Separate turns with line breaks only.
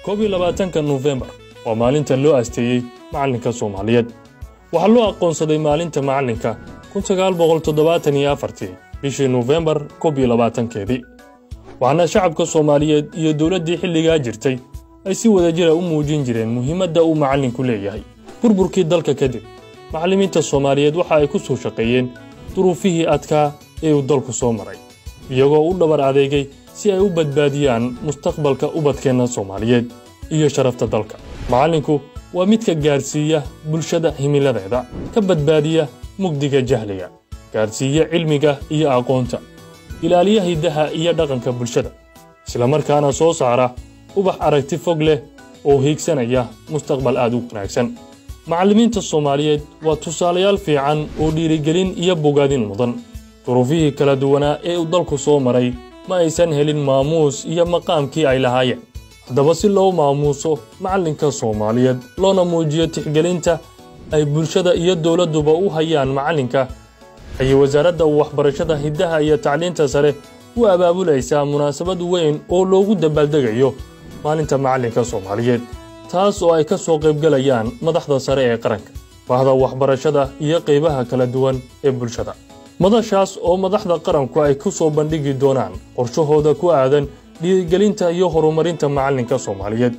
21 November waa maalinta loo asteeyay macalinka Soomaaliyeed. Waxa loo aqoonsaday maalinta macalinka 1974 bishii November 21keedii. Waxaana shacabka Soomaaliyeed iyo dawladdii xilligaa jirtay ay si wadajir ah u muujin jireen muhiimadda uu macalinku leeyahay. burburkii dalka kadib, macallimiinta Soomaaliyeed waxa ay ku soo shaqeeyeen duruufihii adkaa ee uu dalku soo maray, iyagoo u dhabar adeegay si ay u badbaadiyaan mustaqbalka ubadkeena Soomaaliyeed iyo sharafta dalka. Macallinku waa mid ka gaarsiiya bulshada himiladeeda, ka badbaadiya mugdiga jahliga, gaarsiiya cilmiga iyo aqoonta, ilaaliya hidaha iyo dhaqanka bulshada, isla markaana soo saara ubax aragti fog leh oo hiigsanaya mustaqbal aad u wanaagsan. macallimiinta Soomaaliyeed waa tusaalayaal fiican oo dhiirigelin iyo bogaadin mudan. duruufihii kala duwanaa ee uu dalku soo maray ma aysan helin maamuus iyo maqaamkii ay lahaayeen. haddaba si loo maamuuso macallinka Soomaaliyeed loona muujiyo tixgelinta ay bulshada iyo dawladduba u hayaan macallinka, ayay wasaaradda waxbarashada hidaha iyo tacliinta sare u abaabulaysaa munaasabad weyn oo loogu dabaaldegayo maalinta macallinka Soomaaliyeed, taas oo ay ka soo qaybgalayaan madaxda sare ee qaranka, bahda waxbarashada iyo qaybaha kala duwan ee bulshada. madashaas oo madaxda qaranku ay ku soo bandhigi doonaan qorshahooda ku aadan dhiirigelinta iyo horumarinta macallinka Soomaaliyeed.